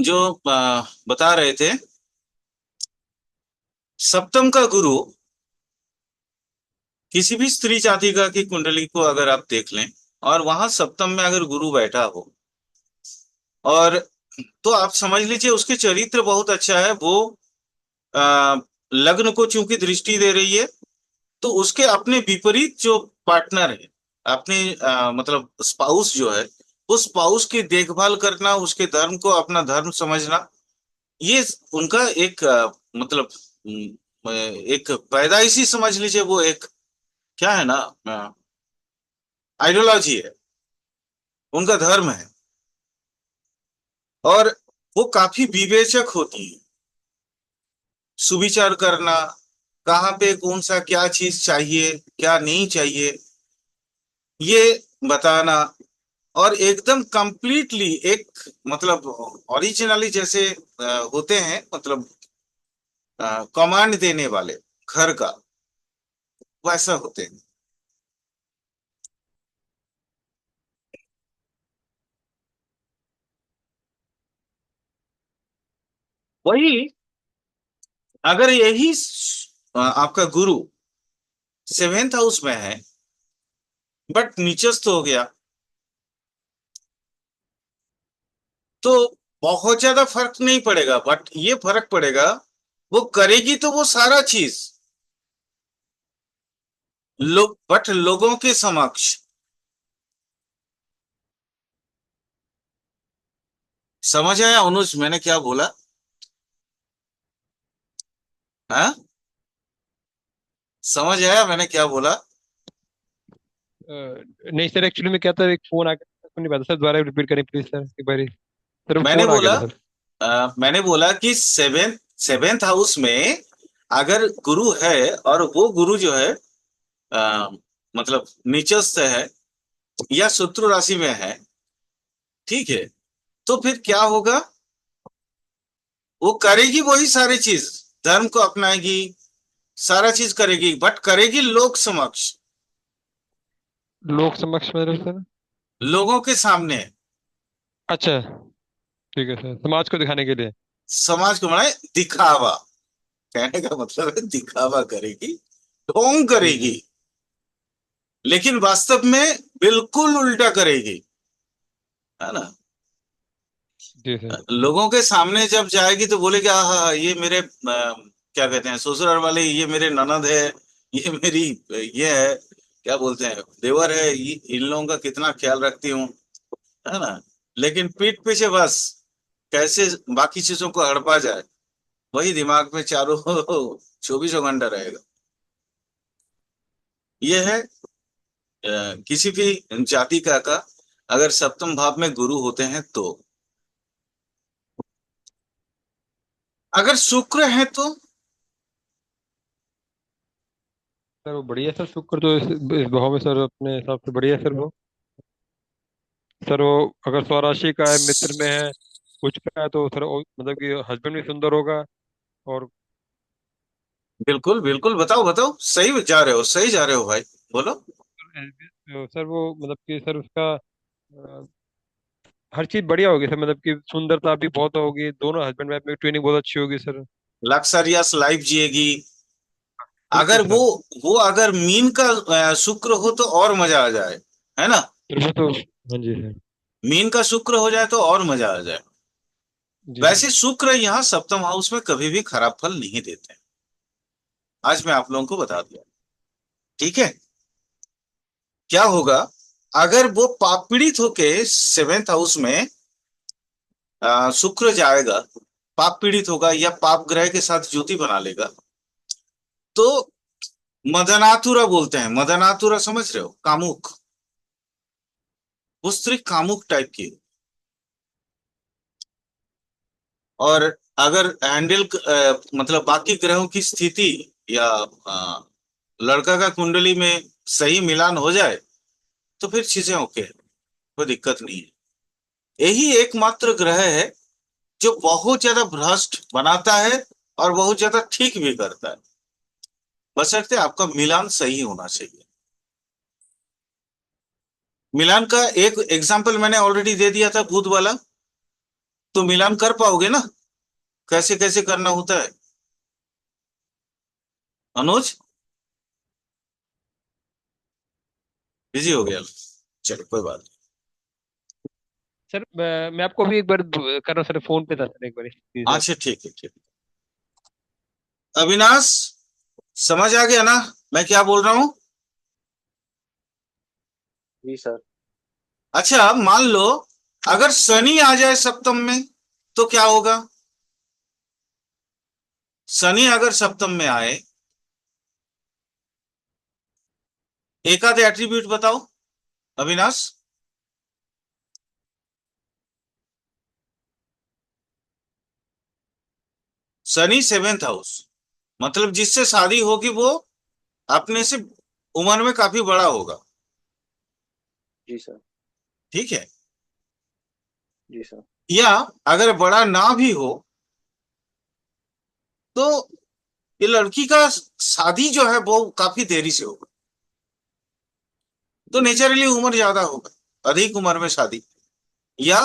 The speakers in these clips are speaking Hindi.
जो बता रहे थे, सप्तम का गुरु किसी भी स्त्री जातिका की कुंडली को अगर आप देख लें, और वहां सप्तम में अगर गुरु बैठा हो, और तो आप समझ लीजिए उसके चरित्र बहुत अच्छा है। वो आ, लग्न को चूंकि दृष्टि दे रही है, तो उसके अपने विपरीत जो पार्टनर है, अपने मतलब स्पाउस जो है, उस स्पाउस की देखभाल करना, उसके धर्म को अपना धर्म समझना, ये उनका एक मतलब एक पैदाइशी समझ लीजिए, वो एक क्या है ना, आइडियोलॉजी है, उनका धर्म है। और वो काफी विवेचक होती है, सुविचार करना, कहाँ पे कौन सा क्या चीज चाहिए, क्या नहीं चाहिए, ये बताना। और एकदम कंप्लीटली एक मतलब ओरिजिनली जैसे होते हैं, मतलब कमांड देने वाले घर का, वैसा होते हैं। वही अगर यही आपका गुरु सेवेंथ हाउस में है, बट नीचस्थ हो गया, तो बहुत ज्यादा फर्क नहीं पड़ेगा, बट ये फर्क पड़ेगा, वो करेगी तो वो सारा चीज बट लोगों के समक्ष। समझ आया अनुज मैंने क्या बोला? हाँ, समझ आया मैंने क्या बोला? नहीं सर, एक्चुअली में क्या था, एक फोन आ गया, सुन नहीं पाता सर, दोबारा रिपीट करें प्लीज सर, एक बारी। सर वो मैंने फोन आ बोला गया था सर। मैंने बोला कि सेवेंथ हाउस में अगर गुरु है, और वो गुरु जो है अ, मतलब नीचस्थ है या शत्रु राशि में है, ठीक है, तो फिर क्या होगा? वो करेगी वही सारी चीज, धर्म को अपनाएगी, सारा चीज करेगी, बट करेगी लोक समक्ष, लोक समक्ष मतलब सर? लोगों के सामने। अच्छा, ठीक है सर, समाज को दिखाने के लिए। समाज को बनाए दिखावा, कहने का मतलब है दिखावा करेगी, ढोंग जी जी। करेगी, लेकिन वास्तव में बिल्कुल उल्टा करेगी, है ना। जी सर। लोगों के सामने जब जाएगी तो बोलेगी, हाँ हाँ, ये मेरे क्या कहते हैं, ससुराल वाले, ये मेरे ननद है, ये मेरी ये है, क्या बोलते हैं, देवर है, इन लोगों का कितना ख्याल रखती हूँ, है ना। लेकिन पीठ पीछे बस कैसे बाकी चीजों को हड़पा जाए, वही दिमाग में चारों 24 घंटा रहेगा। ये है किसी भी जाति का अगर सप्तम भाव में गुरु होते हैं तो। अगर शुक्र है तो सर वो बढ़िया सर, शुक्र तो इस भाव में सर अपने हिसाब से बढ़िया है सर वो। सर वो अगर स्वराशि का है, मित्र में है, उच्च का है, तो सर मतलब कि हस्बैंड भी सुंदर होगा। और बिल्कुल बिल्कुल, बताओ बताओ, सही जा रहे हो, सही जा रहे हो भाई, बोलो। सर वो मतलब कि सर उसका हर चीज बढ़िया होगी सर, मतलब कि सुंदरता भी बहुत होगी, दोनों हस्बैंड वाइफ में ट्रेनिंग बहुत अच्छी होगी सर। Luxurious life जिएगी। बिल्कुल अगर सर। वो अगर मीन का शुक्र हो तो और मजा आ जाए, है ना। सर वो तो, हाँ जी सर। मीन का शुक्र हो जाए तो और मजा आ जाए। जी सर। वैसे शुक्र यहाँ सप्तम हाउस में कभी भी खराब फल नहीं देते, आज मैं आप लोगों को बता दिया, ठीक है। क्या होगा अगर वो पाप पीड़ित होके सेवेंथ हाउस में शुक्र जाएगा, पाप पीड़ित होगा या पाप ग्रह के साथ ज्योति बना लेगा, तो मदनातुरा बोलते हैं, मदनातुरा समझ रहे हो, कामुक, वो स्त्री कामुक टाइप की। और अगर हैंडल मतलब बाकी ग्रहों की स्थिति या लड़का का कुंडली में सही मिलान हो जाए, तो फिर चीजें ओके है, कोई दिक्कत नहीं है। यही एकमात्र ग्रह है जो बहुत ज्यादा भ्रष्ट बनाता है और बहुत ज्यादा ठीक भी करता है, बशर्ते आपका मिलान सही होना चाहिए। मिलान का एक एग्जाम्पल मैंने ऑलरेडी दे दिया था, बुध वाला। तो मिलान कर पाओगे ना, कैसे कैसे करना होता है? अनुज बिजी हो गया? चलो कोई बात सर मैं आपको भी एक बार कर रहा हूँ सर, फोन पे था सर एक बार जी नहीं। सर। अच्छा ठीक है ठीक है। अविनाश, समझ आ गया ना मैं क्या बोल रहा हूँ? जी सर। अच्छा मान लो अगर शनि आ जाए सप्तम में तो क्या होगा? शनि अगर सप्तम में आए, एक आधे एट्रीब्यूट बताओ अविनाश। शनि सेवेंथ हाउस, मतलब जिससे शादी होगी वो अपने से उम्र में काफी बड़ा होगा। जी सर। ठीक है। जी सर। या अगर बड़ा ना भी हो तो ये लड़की का शादी जो है वो काफी देरी से होगा, तो जी सर। नेचुरली उम्र ज्यादा होगा, अधिक उम्र में शादी, या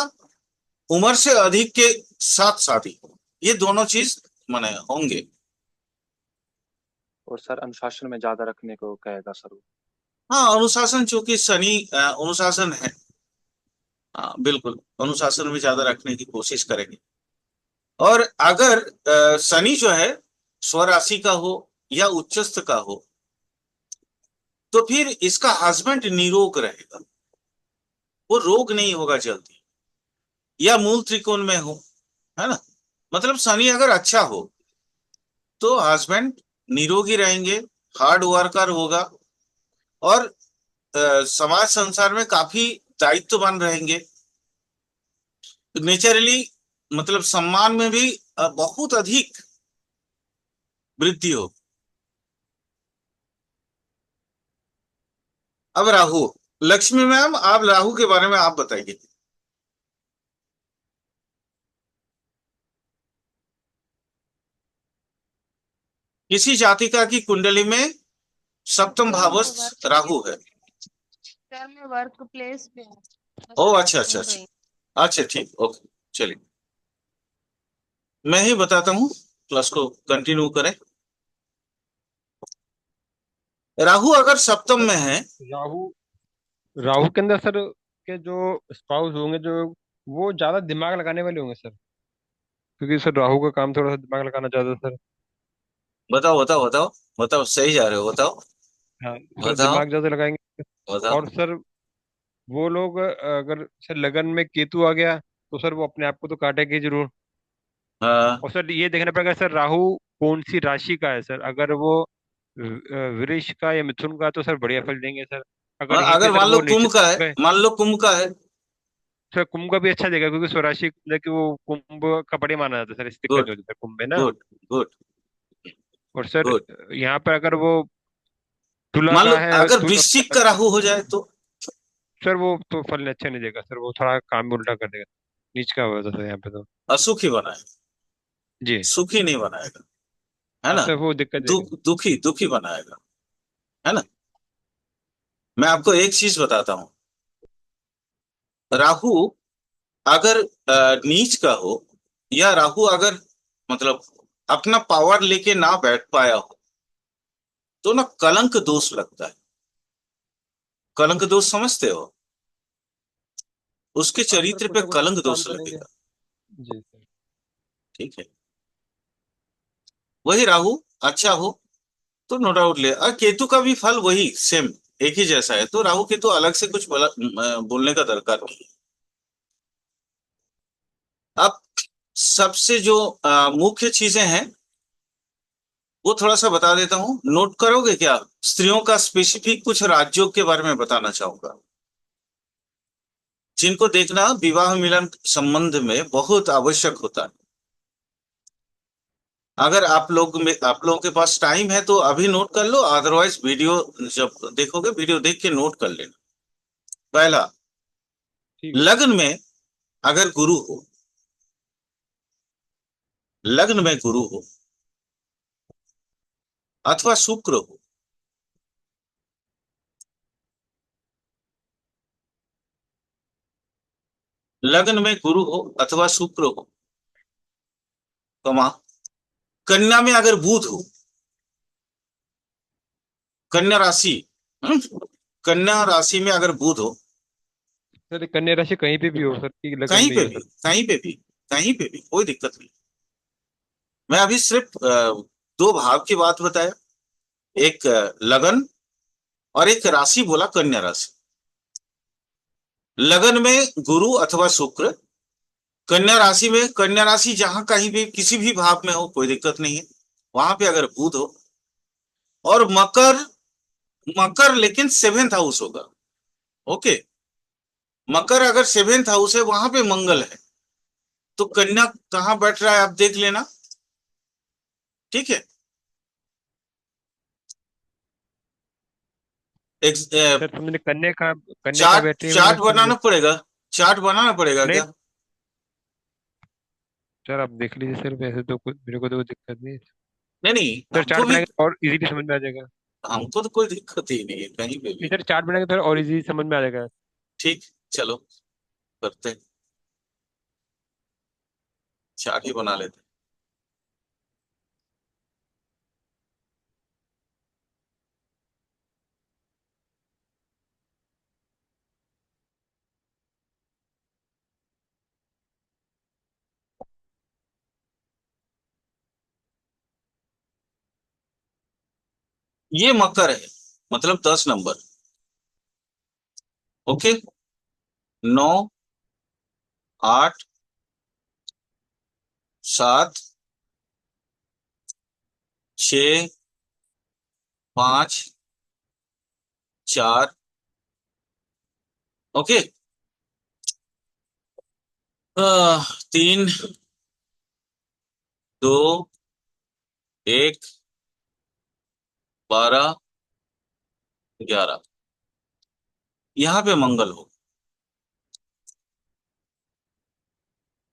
उम्र से अधिक के साथ शादी, ये दोनों चीज माने होंगे। और सर अनुशासन में ज्यादा रखने को कहेगा सर वो। हाँ अनुशासन, चूंकि शनि अनुशासन है। हाँ बिल्कुल, अनुशासन में ज्यादा रखने की कोशिश करेंगे। और अगर शनि जो है स्वराशि का हो या उच्चस्थ का हो तो फिर इसका हस्बैंड निरोग रहेगा, वो रोग नहीं होगा जल्दी, या मूल त्रिकोण में हो, है ना। मतलब शनि अगर अच्छा हो तो हस्बैंड निरोगी रहेंगे, हार्ड वर्कर होगा, और समाज संसार में काफी दायित्ववान रहेंगे, नेचुरली मतलब सम्मान में भी बहुत अधिक वृद्धि हो। अब राहु, लक्ष्मी मैम आप राहु के बारे में आप बताइए। किसी जातिका की कुंडली में सप्तम सर मैं भावस्थ वर्क राहु है। सर मैं वर्क प्लेस पे हूँ, ओ बस अच्छा अच्छा सुन रही हूँ। अच्छा, अच्छा ठीक, ओके चलिए मैं ही बताता हूँ, क्लास को कंटिन्यू करें। राहु अगर सप्तम सर में है, राहु राहु के अंदर सर के जो स्पाउस होंगे, जो वो ज्यादा दिमाग लगाने वाले होंगे सर, क्योंकि सर राहु का काम थोड़ा सा दिमाग लगाना ज्यादा सर। बताओ बताओ बताओ, बताओ सही जा रहे हो, बताओ हाँ सर, बताओ दिमाग ज्यादा लगाएंगे। बताओ। और सर वो लोग अगर सर लगन में केतु आ गया तो सर वो अपने आप को तो काटेंगे जरूर। हाँ और सर ये देखना पड़ेगा सर राहु कौन सी राशि का है सर, अगर वो वृष का या मिथुन का तो सर बढ़िया फल देंगे सर। अगर हाँ, यहीं पे अगर सर मान लो वो नीचे कुंभ का है, गए, मान लो कुंभ का है। सर कुंभ का भी अच्छा देगा, क्योंकि स्वराशि मतलब कि वो कुंभ का बड़े माना जाता है सर, इस दिक्कत गुड होती है सर कुंभ में ना। गुड गुड और सर गुड। यहाँ पर अगर वो तुला मान लो का है अगर वृश्चिक का राहु हो जाए तो? सर वो तो फल अच्छा नहीं देगा सर, वो थोड़ा काम भी उल्टा कर देगा, नीच का होता था यहाँ पे तो। असुखी बनाएगा, जी। सुखी नहीं बनाएगा, है हाँ ना। सर वो दिक्कत देगा। दुखी दुखी बनाएगा, है ना। मैं आपको एक चीज बताता हूँ, राहु अगर नीच का हो, या राहु अगर मतलब अपना पावर लेके ना बैठ पाया हो तो ना कलंक दोष लगता है। कलंक दोष समझते हो? उसके हाँ सर चरित्र पे कुछ ना कुछ कलंक काम दोष करेंगे। लगेगा। जी सर। ठीक है। वही राहु अच्छा हो तो नो डाउट ले, और केतु का भी फल वही सेम, एक ही जैसा है, तो राहु केतु अलग से कुछ बोलने का दरकार नहीं है। अब सबसे जो मुख्य चीजें हैं वो थोड़ा सा बता देता हूँ, नोट करोगे क्या? स्त्रियों का स्पेसिफिक कुछ राज्यों के बारे में बताना चाहूंगा, जिनको देखना विवाह मिलन संबंध में बहुत आवश्यक होता है। अगर आप लोगों के पास टाइम है तो अभी नोट कर लो, अदरवाइज वीडियो जब देखोगे वीडियो देख के नोट कर लेना। पहला, ठीक है सर। लग्न में अगर गुरु हो, लग्न में गुरु हो अथवा शुक्र हो, लग्न में गुरु हो अथवा शुक्र हो, कमा, कन्या में अगर बुध हो, कन्या राशि, हम्म, कन्या राशि में अगर बुध हो, सर ये कन्या राशि कहीं पे भी हो सर, कि लगन कहीं में ही पे हो भी, सर? कहीं पे भी, कहीं पे भी कोई दिक्कत नहीं। मैं अभी सिर्फ दो भाव की बात बताया, एक लगन और एक राशि बोला, कन्या राशि। लगन में गुरु अथवा शुक्र, कन्या राशि में, कन्या राशि जहां कहीं भी किसी भी भाव में हो कोई दिक्कत नहीं है, वहां पे अगर बुध हो, और मकर, मकर लेकिन सेवेंथ हाउस होगा। ओके, मकर अगर सेवेंथ हाउस है वहां पे मंगल है, तो कन्या कहाँ बैठ रहा है आप देख लेना। ठीक है, सर तुमने कन्या का चार्ट बैटरी चार्ट मतलब बनाना सर? पड़ेगा, चार्ट बनाना पड़ेगा नहीं क्या? सर, आप देख लीजिए सर, वैसे तो कुछ मेरे को तो कोई दिक्कत नहीं है। नहीं नहीं, सर हमको चार्ट भी, बनाएंगे तो और इजीली समझ में आ जाएगा। हमको तो कोई दिक्कत ही नहीं है कहीं पे नहीं भी। सर, चार्ट बनाएंगे तो और इजीली समझ में आ जाएगा। ठीक, चलो करते हैं, चार्ट ही बना लेते हैं। ये मकर है, मतलब 10 नंबर। ओके, 9, 8, 7, 6, 5, 4। ओके, 3, 2, 1, 12, 11, यहाँ पे मंगल हो।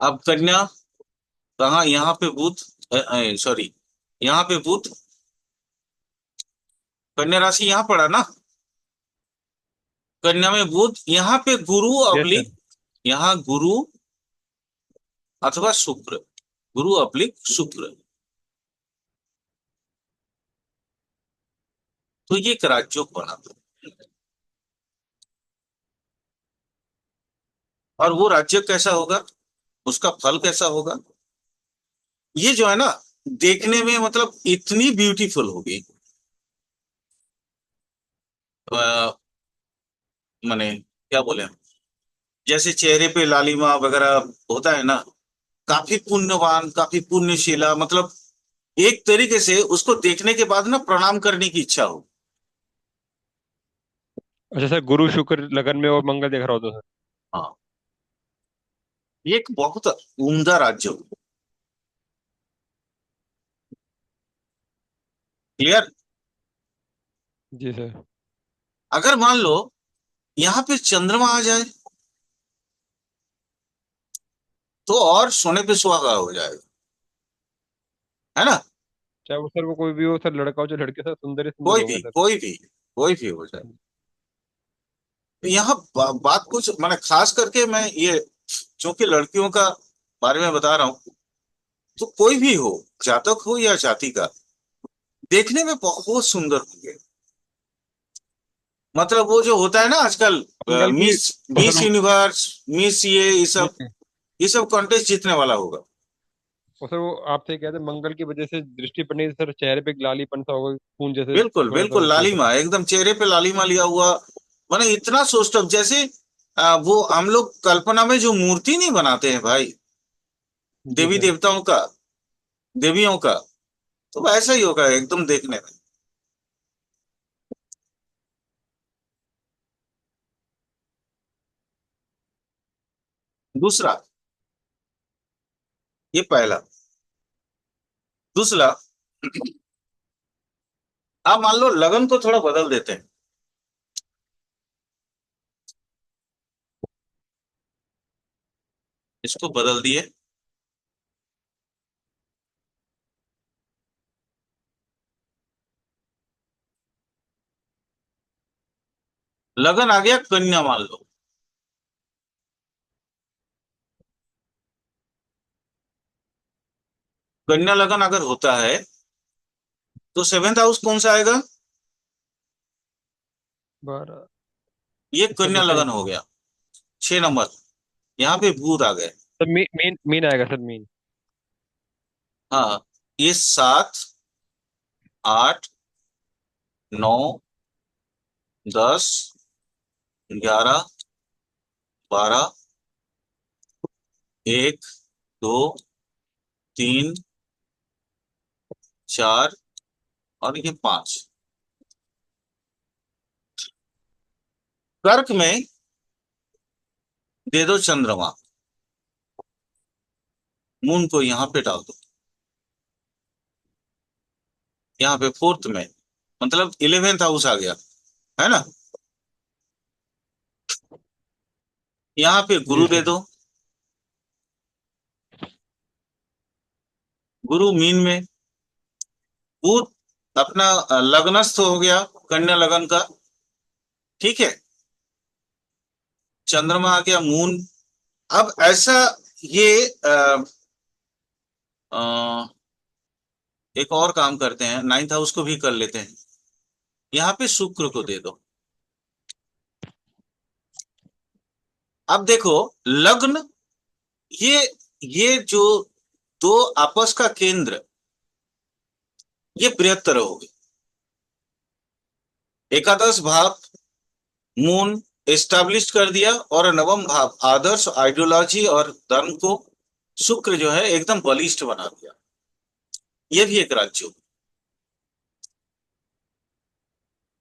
अब कन्या कहाँ, यहाँ पे बुध, सॉरी, यहाँ पे बुध, कन्या राशि यहाँ पड़ा ना, कन्या में बुध, यहाँ पे गुरु यस सर। अब्लिक, यहाँ गुरु अथवा शुक्र, गुरु अब्लिक शुक्र, तो ये एक राजयोग बना। और वो राज्य कैसा होगा, उसका फल कैसा होगा, ये जो है ना, देखने में मतलब इतनी ब्यूटीफुल होगी। अ, माने क्या बोले, जैसे चेहरे पे लालिमा वगैरह होता है ना, काफी पुण्यवान, काफी पुण्यशीला, मतलब एक तरीके से उसको देखने के बाद ना प्रणाम करने की इच्छा हो। अच्छा सर, गुरु शुक्र लगन में और मंगल देख रहा हो तो सर? हाँ, ये एक बहुत उम्दा राज्य हो। क्लियर? जी सर। अगर मान लो यहाँ पे चंद्रमा आ जाए, तो और सोने पे सुहागा हो जाएगा, है ना? चाहे वो सर वो कोई भी हो सर, लड़का हो चाहे लड़के, सर सुंदर ही सुंदर कोई होंगे भी, सर। कोई भी, कोई भी हो जाए। तो यहाँ बात कुछ मैंने खास करके मैं ये, चूंकि लड़कियों का बारे में बता रहा हूँ, तो कोई भी हो, जातक हो या जाति का, देखने में बहुत सुंदर होंगे। मतलब वो जो होता है ना आजकल, मंगल की मिस, और मिस सर यूनिवर्स, मिस ये जी सब, जी। ये सब कॉन्टेस्ट जीतने वाला होगा। और सर वो आपसे कहते हैं मंगल की वजह से दृष्टि पड़ने से सर चेहरे पे एक लालीपन सा होगा, खून जैसे बिल्कुल थोड़ा सा बिल्कुल, होता है सर। लालिमा एकदम चेहरे पे लालिमा लिया हुआ, माने इतना सोचता जैसे वो हम लोग कल्पना में जो मूर्ति नहीं बनाते हैं भाई, जी देवी सर। देवताओं का, देवियों का, तो वैसा ही होगा एकदम देखने में। दूसरा, ये पहला। दूसरा, आप मान लो लगन को थोड़ा बदल देते हैं, इसको बदल दिए, लगन आ गया कन्या मान लो, कन्या लगन अगर होता है तो सेवेंथ हाउस कौन सा आएगा? 12। ये सर कन्या जैसे लगन हो गया। 6 नंबर। यहाँ पे बुध आ गए। सर मीन मीन मीन आएगा सर, मीन। हाँ, ये 7, 8, 9, 10, 11, 12, 1, 2, 3, 4 और ये 5। कर्क में दे दो चंद्रमा, मून को यहाँ पे डाल दो, यहाँ पे फोर्थ में, मतलब 11th हाउस आ गया, है ना। यहाँ पे जी गुरु दे सर। दो, गुरु मीन में। बुध अपना लग्नस्थ हो गया कन्या लगन का, ठीक है। चंद्रमा आ गया मून। अब ऐसा ये अ, एक और काम करते हैं, 9th हाउस को भी कर लेते हैं। यहाँ पे शुक्र को दे दो। अब देखो, लग्न, ये ये जो दो आपस का केंद्र, ये बृहत्तर हो गए। एकादश भाव मून एस्टैब्लिश कर दिया, और नवम भाव आदर्श आइडियोलॉजी और धर्म को शुक्र जो है एकदम बलिष्ठ बना दिया। ये भी एक राजयोग।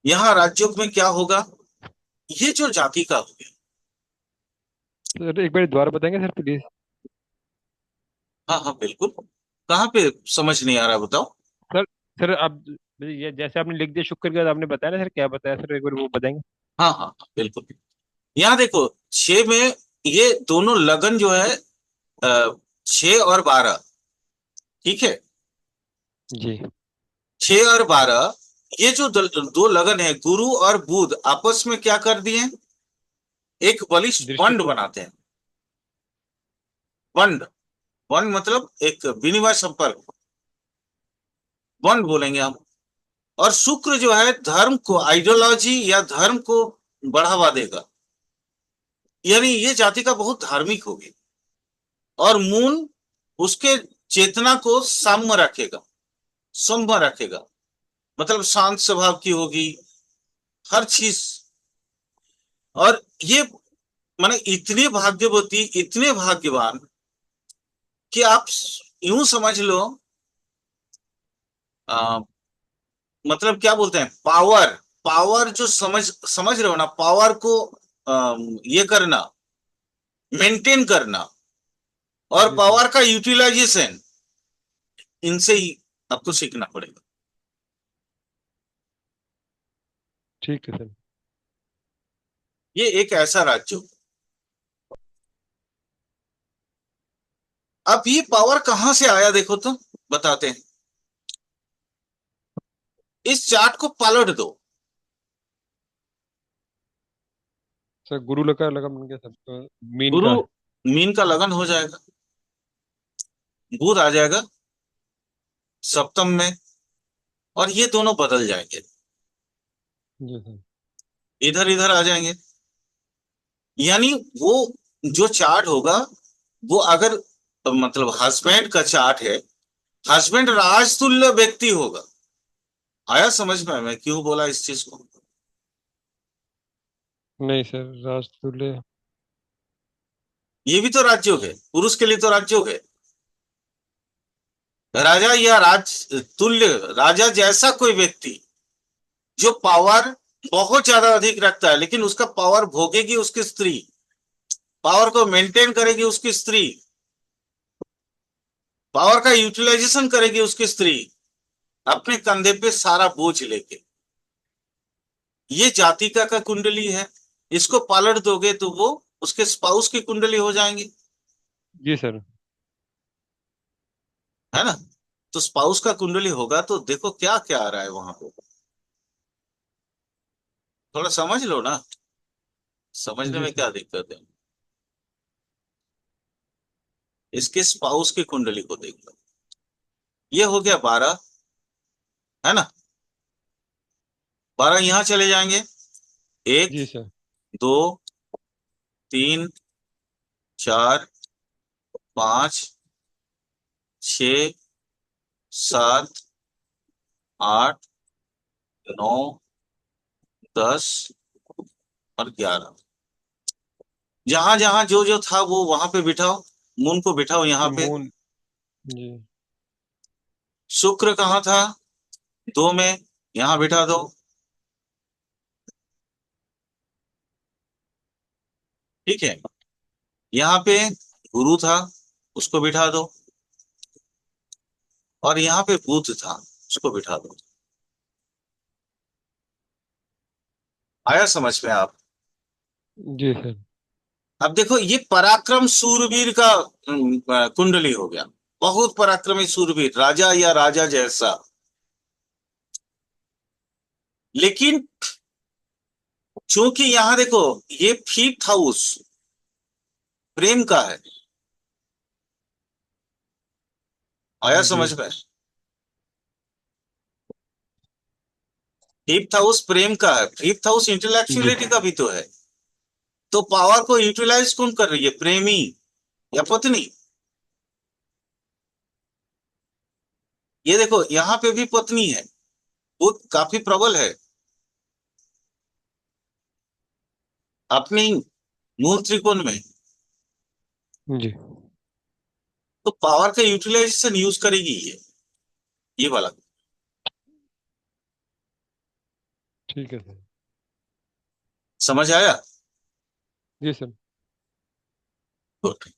यहाँ राजयोग में क्या होगा? ये जो जाति का हो गया। सर एक बार दोबारा बताएंगे सर प्लीज। हाँ हाँ बिल्कुल। कहाँ पे समझ नहीं आ रहा, बताओ। सर सर आप ये जैसे आपने लिख दिया शुक्र के बाद आपने बताया ना सर, क्या बताया सर, एक बार वो बताएंगे। हाँ हाँ हाँ, बिल्कुल। यहाँ देखो, 6 में ये दोनों लगन जो है, 6 और 12, ठीक है। जी। 6 और 12, ये जो दो लगन है, गुरु और बुध आपस में क्या कर दिए? एक बलिष्ठ दृष्टि बंड तो। बनाते हैं। बंड, बंड मतलब एक विनिमय संपर्क, बंड बोलेंगे हम। और शुक्र जो है धर्म को, आइडियोलॉजी या धर्म को बढ़ावा देगा, यानी ये जाति का बहुत धार्मिक होगी। और मून उसके चेतना को साम्य रखेगा, सौम्य रखेगा, मतलब शांत स्वभाव की होगी हर चीज। और ये माने इतने भाग्यवती, इतने भाग्यवान कि आप यूं समझ लो, आ, मतलब क्या बोलते हैं, पावर, पावर जो समझ समझ रहे हो ना, पावर को ये करना, मेंटेन करना, और जी सर। पावर का यूटिलाइजेशन, इनसे ही आपको सीखना पड़ेगा। ठीक है सर। ये एक ऐसा राज्य। अब ये पावर कहां से आया देखो तो, बताते हैं। इस चार्ट को पलट दो। सर गुरु लगा लगा बन गया सर, मीन गुरु का। मीन का लगन हो जाएगा, बुध आ जाएगा सप्तम में, और ये दोनों बदल जाएंगे, जी सर। इधर इधर आ जाएंगे। यानी वो जो चार्ट होगा, वो अगर मतलब हस्बैंड का चार्ट है, हस्बैंड राजतुल्य व्यक्ति होगा। आया समझ में मैं क्यों बोला इस चीज को? नहीं सर, राजतुल्य। ये भी तो राजयोग है, पुरुष के लिए तो राजयोग है। राजा या राज तुल्य, राजा जैसा कोई व्यक्ति जो पावर बहुत ज्यादा अधिक रखता है, लेकिन उसका पावर भोगेगी उसकी स्त्री, पावर को मेंटेन करेगी उसकी स्त्री, पावर का यूटिलाइजेशन करेगी उसकी स्त्री, अपने कंधे पे सारा बोझ लेके। ये जातिका का कुंडली है। इसको पलट दोगे तो वो उसके स्पाउस की कुंडली हो जाएंगी, जी सर। है ना। तो स्पाउस का कुंडली होगा तो देखो क्या क्या आ रहा है वहां पे, थोड़ा समझ लो ना। समझने जी में सर। क्या दिक्कत है? इसके स्पाउस की कुंडली को देख लो। ये हो गया 12, है ना। 12 यहां चले जाएंगे। एक, जी सर। 2, 3, 4, 5, 6, 7, 8, 9, 10 और 11। जहां जहां जो जो था वो वहां पे बिठाओ। मून को बिठाओ यहाँ पे। मून। जी। शुक्र कहाँ था? 2 में, यहाँ बिठा दो। ठीक है। यहाँ पे गुरु था, उसको बिठा दो। और यहाँ पे बुध था, उसको बिठा दो। आया समझ में आप? जी सर। अब देखो, ये पराक्रम सूरवीर का कुंडली हो गया। बहुत पराक्रमी सूरवीर, राजा या राजा जैसा। लेकिन चूंकि यहाँ देखो, ये 5th हाउस प्रेम का है। आया जी। समझ में? 5th हाउस प्रेम का है, 5th हाउस जी। इंटेलेक्चुअलिटी का भी तो है। तो पावर को यूटिलाइज कौन कर रही है? प्रेमी या पत्नी। ये देखो, यहाँ पे भी पत्नी है, वो काफी प्रबल है अपनी मूल त्रिकोण में। जी। तो पावर का यूटिलाइजेशन यूज करेगी ये वाला। ठीक है सर। समझ आया? जी सर। Good.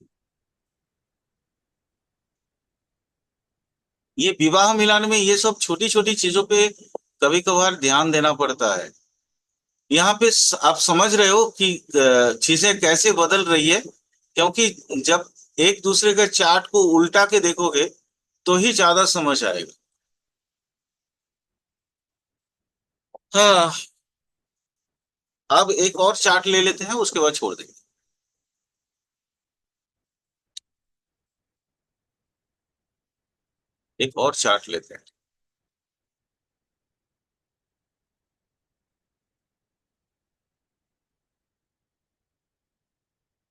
ये विवाह मिलान में ये सब छोटी छोटी चीजों पे कभी कभार ध्यान देना पड़ता है। यहाँ पे आप समझ रहे हो कि चीजें कैसे बदल रही है, क्योंकि जब एक दूसरे के चार्ट को उल्टा के देखोगे तो ही ज्यादा समझ आएगा। हाँ, अब एक और चार्ट ले लेते हैं, उसके बाद छोड़ देंगे। एक और चार्ट लेते हैं।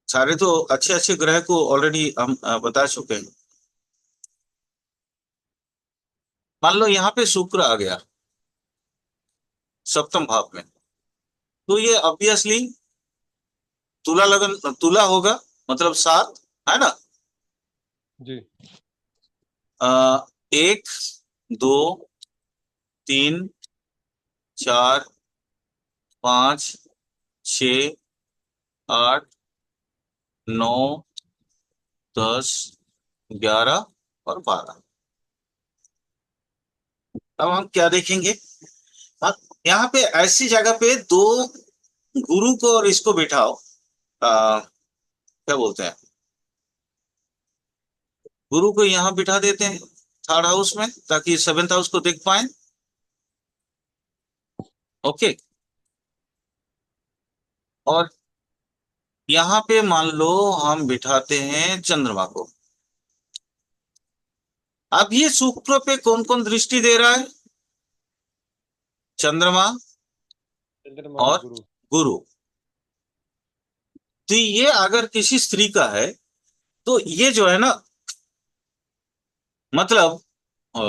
सारे तो अच्छे अच्छे ग्रह को ऑलरेडी हम बता चुके हैं। मान लो यहाँ पे शुक्र आ गया सप्तम भाव में, तो ये ऑब्वियसली तुला लगन, तुला होगा, मतलब 7, है ना। जी। 1, 2, 3, 4, 5, 6, 8, 9, 10, 11 और 12। अब हम क्या देखेंगे? अब यहाँ पे ऐसी जगह पे दो गुरु को और इसको बिठाओ। क्या बोलते हैं, गुरु को यहाँ बिठा देते हैं 3rd हाउस में, ताकि 7th हाउस को देख पाए। ओके। और यहाँ पे मान लो हम बिठाते हैं चंद्रमा को। अब ये शुक्र पे कौन कौन दृष्टि दे रहा है? चंद्रमा चंद्रमा और और गुरु। गुरु। तो ये अगर किसी स्त्री का है, तो ये जो है ना, मतलब अ,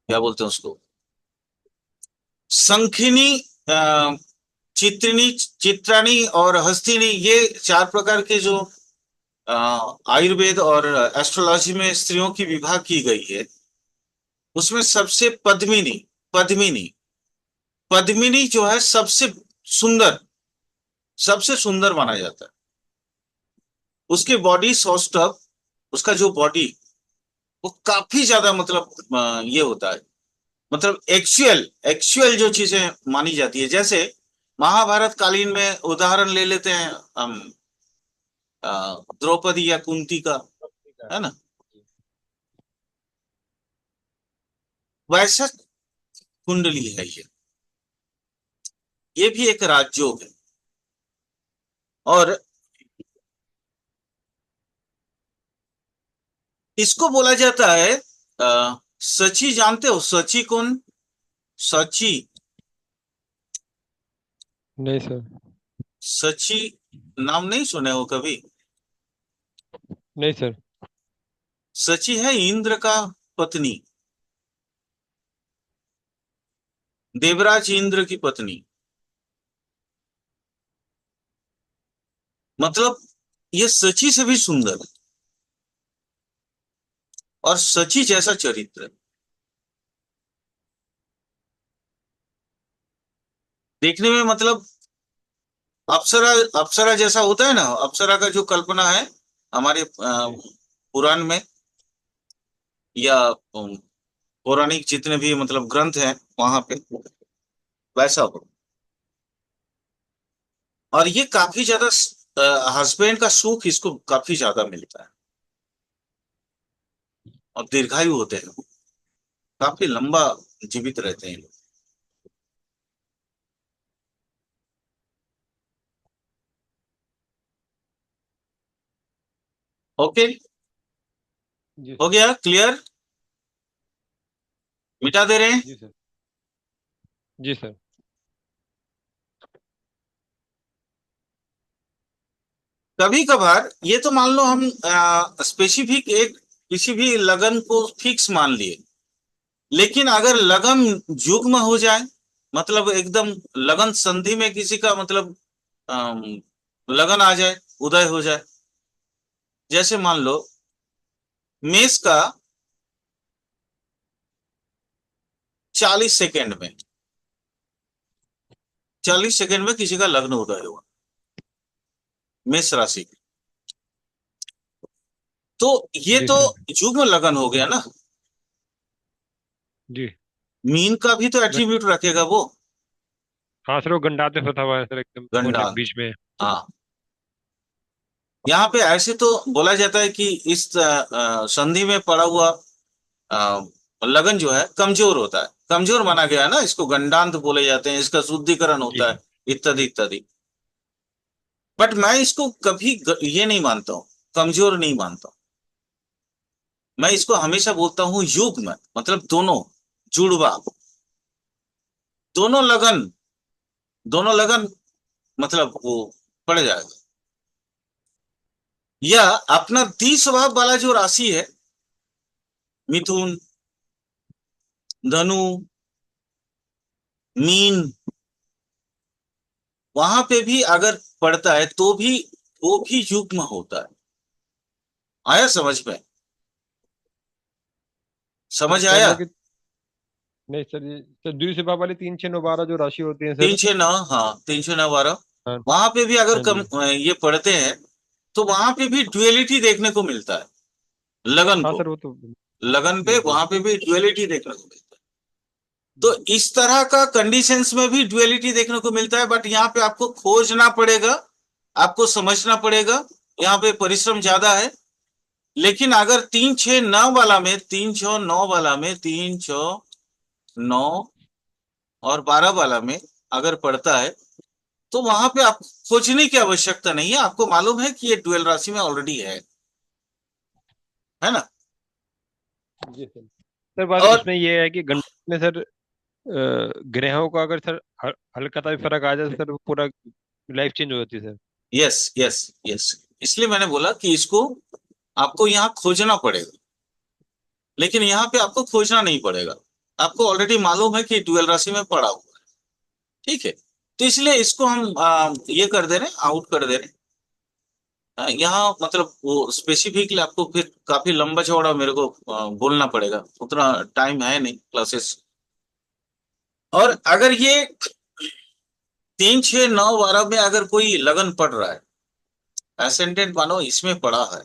क्या बोलते हैं उसको, शंखिनी, अ, चित्रिणी, चित्राणी और हस्तिनी, ये 4 प्रकार के जो अ, आयुर्वेद और एस्ट्रोलॉजी में स्त्रियों की विभाग की गई है, उसमें सबसे पद्मिनी, पद्मिनी, पद्मिनी जो है सबसे सुंदर, सबसे सुंदर माना जाता है। उसकी बॉडी सौष्ठव, उसका जो बॉडी, वो काफी ज्यादा, मतलब ये होता है, मतलब एक्चुअल एक्चुअल जो चीजें मानी जाती है। जैसे महाभारत कालीन में उदाहरण ले लेते हैं हम, द्रौपदी या कुंती का, है ना। वैसा कुंडली है ये भी एक राजयोग है। और इसको बोला जाता है सची। जानते हो सची कौन? सची, नहीं सर। सची नाम नहीं सुने हो कभी? नहीं सर। सची है इंद्र का पत्नी, देवराज इंद्र की पत्नी। मतलब ये सची से भी सुंदर और सची जैसा चरित्र। देखने में मतलब अप्सरा, अप्सरा जैसा होता है ना, अप्सरा का जो कल्पना है हमारे जी पुराण में या पौराणिक जितने भी मतलब ग्रंथ हैं वहां पे वैसा हो। और ये काफी ज्यादा हस्बैंड का सुख इसको काफी ज्यादा मिलता है और दीर्घायु होते हैं, काफी लंबा जीवित रहते हैं लोग। ओके, जी हो सर। गया क्लियर? मिटा दे रहे हैं। जी सर। जी सर। कभी कभार ये तो मान लो हम स्पेसिफिक एक किसी भी लगन को फिक्स मान लिए, लेकिन अगर लगन युग्म हो जाए, मतलब एकदम लगन संधि में किसी का मतलब अम, लगन आ जाए, उदय हो जाए। जैसे मान लो मेष का 40 सेकेंड में, 40 सेकेंड में किसी का लग्न उदय हुआ मेष राशि का, तो ये जी तो सर। युग्म लगन हो गया ना। जी। मीन का भी तो ग- एट्रीब्यूट रखेगा वो, हाँ सर, वो गंडाते फंसा हुआ है सर, एकदम कोने गंडान। बीच में। हाँ, यहाँ पे ऐसे तो बोला जाता है कि इस संधि में पड़ा हुआ अ, लगन जो है कमजोर होता है, कमजोर माना गया है ना, इसको गंडांत बोले जाते हैं, इसका शुद्धिकरण जी होता है, सर। इत्यादि इत्यादि। बट मैं इसको कभी ये नहीं मानता हूँ, कमजोर नहीं मानता हूँ। मैं इसको हमेशा बोलता हूँ युग्म, मतलब दोनों, जुड़वा, दोनों लगन, दोनों लगन मतलब वो पड़ जाएगा। या अपना स्वभाव वाला जो राशि है, मिथुन, धनु, मीन, वहां पे भी अगर पड़ता है तो भी वो भी युग्म होता है। आया समझ में? सर समझ आया? पहले के। नहीं सर, ये सर द्वितीय वाली 3 6 9 12 जो राशि होती है तीन सर। छह नौ, हाँ 3 6 9 12, हाँ। वहां पे भी अगर हाँ कम जी। ये पढ़ते हैं तो वहां पे भी ड्युअलिटी देखने को मिलता है, लगन हाँ को, सर, वो तो। लगन पे बिल्कुल। वहां पे भी ड्युअलिटी देखने को मिलता है। तो इस तरह का कंडीशंस में भी ड्युअलिटी देखने को मिलता है, बट यहाँ पे आपको खोजना पड़ेगा, आपको समझना पड़ेगा, यहाँ पे परिश्रम ज्यादा है। लेकिन अगर 3 6 9 वाला में, 3 6 9 वाला में, 3 6 9 और 12 वाला में अगर पड़ता है तो वहां पे आप सोचने की आवश्यकता नहीं है, आपको मालूम है कि ये डुअल राशि में ऑलरेडी है ना। जी सर। सर बात और उसमें ये है कि गणित में सर, ग्रहों का अगर सर हल्का सा भी फर्क आ जाए तो सर वो पूरा लाइफ चेंज हो जाती है सर। यस यस यस, इसलिए मैंने बोला कि इसको आपको यहाँ खोजना पड़ेगा, लेकिन यहाँ पे आपको खोजना नहीं पड़ेगा, आपको ऑलरेडी मालूम है कि डुअल राशि में पड़ा हुआ है। ठीक है, तो इसलिए इसको हम ये कर दे रहे हैं, आउट कर दे रहे हैं। यहाँ मतलब वो स्पेसिफिकली आपको फिर काफी लंबा चौड़ा मेरे को बोलना पड़ेगा, उतना टाइम है नहीं क्लासेस। और अगर ये 3 6 9 12 में अगर कोई लगन पड़ रहा है, एसेंडेंट मानो इसमें पड़ा है,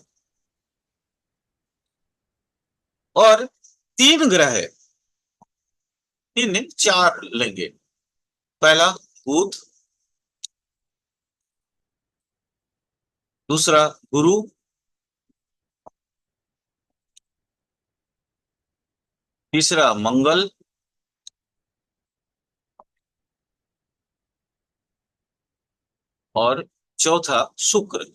और 3 ग्रह है, तीन नहीं, 4 लेंगे। पहला बुध, दूसरा गुरु, तीसरा मंगल, और चौथा शुक्र।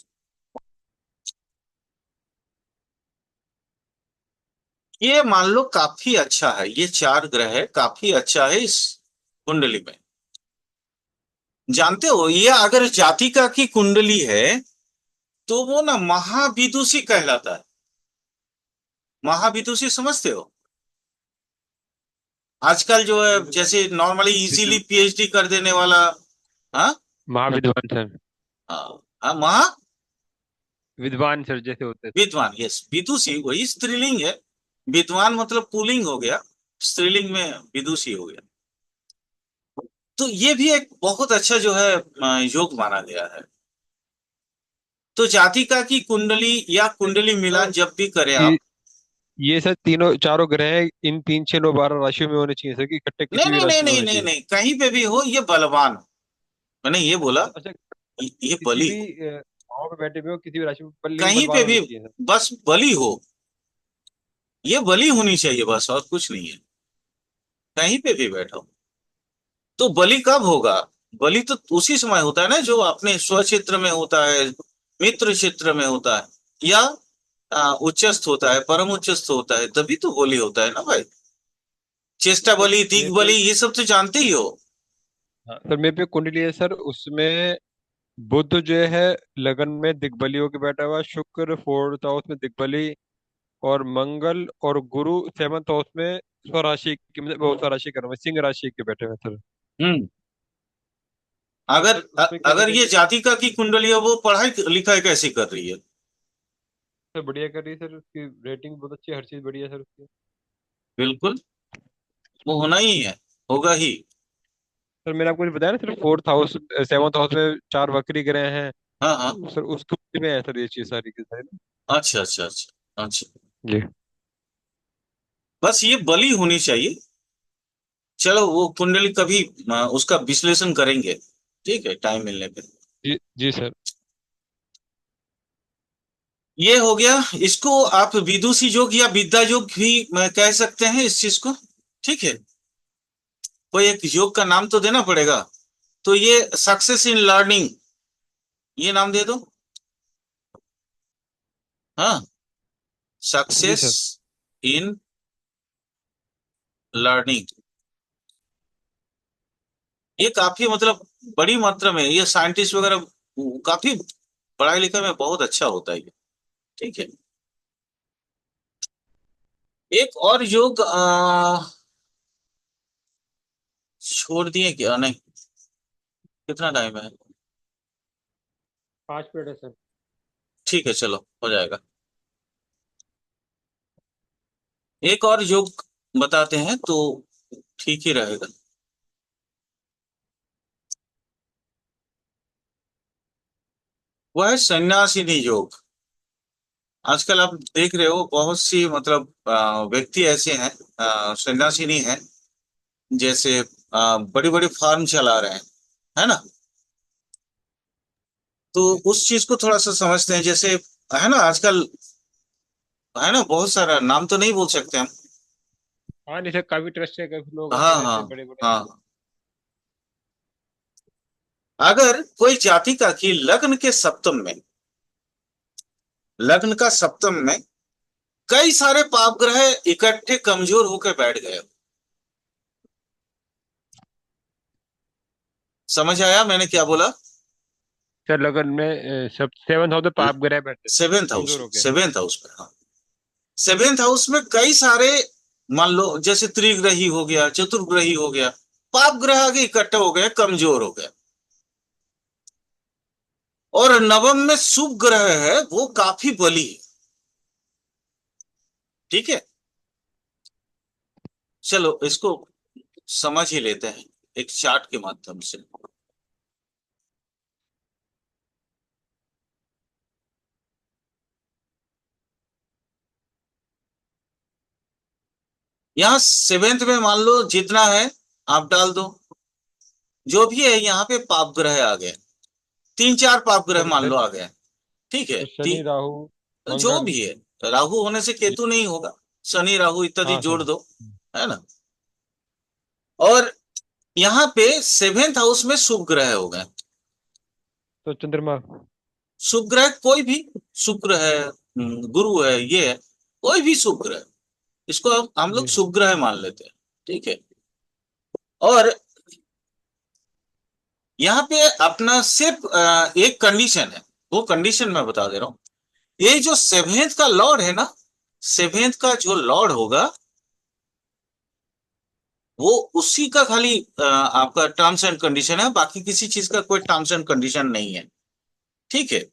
ये मान लो काफी अच्छा है, ये 4 ग्रह है, काफी अच्छा है इस कुंडली में। जानते हो, ये अगर जातिका की कुंडली है तो वो ना महाविदुषी कहलाता है। महाविदुषी समझते हो? आजकल जो है जैसे नॉर्मली इजीली विद्व पीएचडी कर देने वाला। हाँ। महाविद्वान सर। हाँ हाँ, महा विद्वान सर जैसे होते हैं। विद्वान, यस, विदुषी वही स्त्रीलिंग है। विद्वान मतलब पुल्लिंग हो गया, स्त्रीलिंग में विदुषी हो गया। तो ये भी एक बहुत अच्छा जो है योग माना गया है। तो जातिका की कुंडली या कुंडली मिलान जब भी करें कि आप। ये सर तीनों चारों ग्रह हैं, इन 3 6 9 12 राशियों में होने चाहिए सर, कि इकट्ठे नहीं किसी भी नहीं नहीं राशि में नहीं होने नहीं चाहिए। नहीं, कहीं पे भी हो ये बलवान हो। मैंने ये बोला, अच्छा, ये किसी बली भी हो। भाव में बैठे हुए हो किसी भी राशि में, पर लेकिन कहीं पे बलवान होने भी चाहिए सर। बस बली हो, ये बली होनी चाहिए बस, और कुछ नहीं है। कहीं पे भी बैठो। तो बलि कब होगा? बलि तो उसी समय होता है ना जो अपने स्वक्षेत्र में होता है, मित्र क्षेत्र में होता है, या उच्चस्थ होता है, परम उच्चस्थ होता है, तभी तो बलि होता है ना भाई। चेष्टा सर बलि, दिग मेरे पे बलि, ये सब तो जानते ही हो। हाँ, सर मेरे पे कुंडली है सर, उसमें बुध जो है लगन में दिग्बली होके बैठा हुआ है, शुक्र 4th हाउस में दिग्बली, और मंगल और गुरु 7th हाउस में स्वराशि की, मतलब वो स्वराशि कर रहा हूँ, सिंह राशि के बैठे हुए हैं सर। हम्म। तो अगर सर उसमें क्या अगर कहते हैं ये कि जातिका की कुंडली है, वो पढ़ाई लिखाई कैसी कर रही है? सर बढ़िया कर रही है सर, उसकी रेटिंग बहुत अच्छी है, हर चीज बढ़िया है सर उसकी। बिल्कुल, वो होना ही है, होगा ही। सर मैंने आपको बताया ना sir, 4th house 7th house में 4 वक्री ग्रह हैं। हाँ हाँ। तो सर उसके में है सर ये चीज सारी की सारी ना। अच्छा अच्छा अच्छा अच्छा। जी बस ये बली होनी चाहिए। चलो वो कुंडली कभी उसका विश्लेषण करेंगे, ठीक है, टाइम मिलने पे। जी जी सर। ये हो गया। इसको आप विदुषी योग या विद्या योग भी कह सकते हैं इस चीज को। ठीक है, कोई एक योग का नाम तो देना पड़ेगा। तो ये सक्सेस इन लर्निंग, ये नाम दे दो। हाँ, जी सक्सेस सर। इन लर्निंग, ये काफी मतलब बड़ी मात्रा में ये साइंटिस्ट वगैरह काफी पढ़ाई लिखाई में बहुत अच्छा होता है ये। ठीक है। एक और योग छोड़ दिए क्या? नहीं, कितना टाइम है? 5 मिनट है सर। ठीक है, चलो हो जाएगा। एक और योग बताते हैं तो ठीक ही रहेगा। वह है सन्यासिनी योग। आजकल आप देख रहे हो बहुत सी मतलब व्यक्ति ऐसे हैं, सन्यासिनी हैं, जैसे बड़ी बड़ी फार्म चला रहे हैं, है ना। तो जी सर। उस चीज को थोड़ा सा समझते हैं, जैसे है ना आजकल, है ना, बहुत सारा नाम तो नहीं बोल सकते हम। हाँ नहीं सर, काफी ट्रस्ट है, काफी लोग होते हाँ हैं हाँ ऐसे बड़े बड़े। हाँ। अगर कोई जातिका की लग्न के सप्तम में, लग्न का सप्तम में कई सारे पाप ग्रह इकट्ठे कमजोर होकर बैठ गए, समझ आया मैंने क्या बोला? सर लगन में सब 7th हाउस में पाप ग्रह बैठे हैं, सेवेंथ हाउस, कमजोर हो गए। सेवेंथ हाउस में, हाँ। सेवेंथ हाउस में कई सारे, मान लो जैसे त्रिग्रही हो गया, चतुर्ग्रही हो गया, पाप ग्रह आगे इकट्ठे हो गए, कमजोर हो गए। और नवम में शुभ ग्रह है, वो काफी बली है। ठीक है, चलो इसको समझ ही लेते हैं एक चार्ट के माध्यम से। यहाँ सेवेंथ में मान लो जितना है आप डाल दो, जो भी है यहाँ पे पाप ग्रह आ गए, 3 4 पाप ग्रह सर मान लो आ गए। ठीक है, तो शनि राहु जो मंगल। भी है, राहु होने से जी केतु नहीं होगा, शनि राहु इत्यादि हाँ जोड़ सर। दो, है ना। और यहाँ पे सेवेंथ हाउस में शुभ ग्रह हो गए। तो चंद्रमा। शुभ ग्रह कोई भी, शुक्र है, गुरु है, ये है, कोई भी शुभ ग्रह, इसको हम लोग जी शुभ ग्रह मान लेते हैं, ठीक है। और यहाँ पे अपना सिर्फ एक कंडीशन है, वो कंडीशन मैं बता दे रहा हूं। ये जो सेवेंथ का लॉर्ड है ना, सेवेंथ का जो लॉर्ड होगा वो उसी का खाली आपका टर्म्स एंड कंडीशन है, बाकी किसी चीज का कोई टर्म्स एंड कंडीशन नहीं है, ठीक है।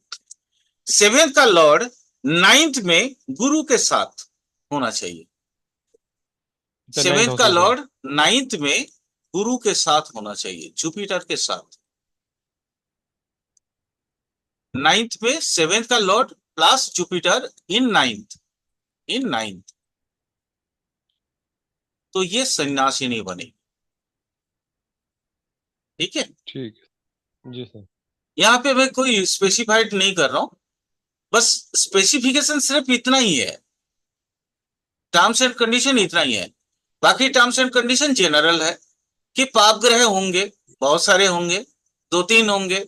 सेवेंथ का लॉर्ड नाइन्थ में गुरु के साथ होना चाहिए। अच्छा, नाइन्थ सेवेंथ हाउस का में सर। लॉर्ड नाइन्थ में गुरु के साथ होना चाहिए, जुपिटर के साथ। नाइन्थ में सेवेंथ का Lord plus Jupiter in ninth, in ninth, तो ये सन्यासी नहीं बनेगी, ठीक है। ठीक है जी सर। यहाँ पे मैं कोई स्पेसिफाइड नहीं कर रहा हूं, बस स्पेसिफिकेशन सिर्फ इतना ही है, टर्म्स एंड कंडीशन इतना ही है। बाकी टर्म्स एंड कंडीशन जनरल है कि पाप ग्रह होंगे, बहुत सारे होंगे, दो तीन होंगे,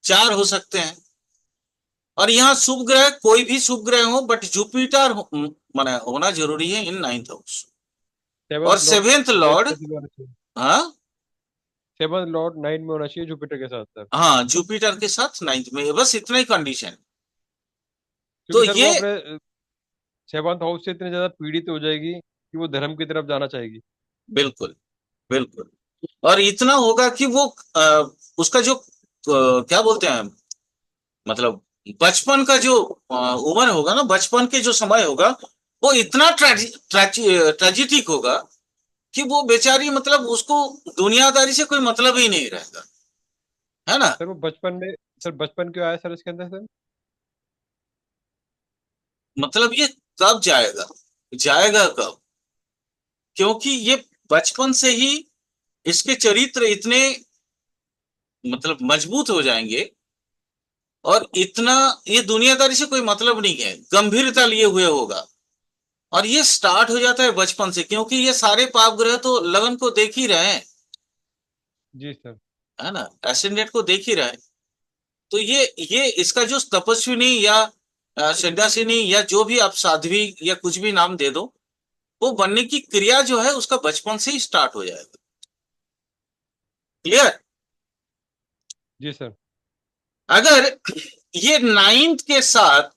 चार हो सकते हैं। और यहाँ शुभ ग्रह कोई भी शुभ ग्रह हो, बट जुपिटर माने होना जरूरी है इन नाइन्थ हाउस। और seventh Lord seventh ninth Lord, में भी होना चाहिए। हाँ सेवंथ लॉर्ड नाइन्थ में होना चाहिए जुपिटर के साथ सर। हाँ, जुपिटर के साथ नाइन्थ में, बस इतना ही कंडीशन। तो क्योंकि सर ये वो अपने सेवंथ हाउस से इतनी ज्यादा पीड़ित हो जाएगी कि वो धर्म की तरफ जाना चाहेगी। बिल्कुल, बिल्कुल। और इतना होगा कि वो उसका जो क्या बोलते हैं, मतलब बचपन का जो उम्र होगा ना, बचपन के जो समय होगा, वो इतना ट्रेजिटिक होगा कि वो बेचारी, मतलब उसको दुनियादारी से कोई मतलब ही नहीं रहेगा, है ना। सर वो बचपन में, सर बचपन क्यों आया सर इसके अंदर सर? मतलब ये कब जाएगा, जाएगा कब, क्योंकि ये बचपन से ही इसके चरित्र इतने मतलब मजबूत हो जाएंगे, और इतना ये दुनियादारी से कोई मतलब नहीं है, गंभीरता लिए हुए होगा। और ये स्टार्ट हो जाता है बचपन से, क्योंकि ये सारे पाप ग्रह तो लगन को देख ही रहे हैं, जी सर। है ना, एसेंडेंट को देख ही रहे हैं। तो ये इसका जो तपस्विनी या सन्यासिनी या जो भी आप साध्वी या कुछ भी नाम दे दो, वो बनने की क्रिया जो है उसका बचपन से ही स्टार्ट हो जाएगा। क्लियर। जी सर। अगर ये नाइन्थ के साथ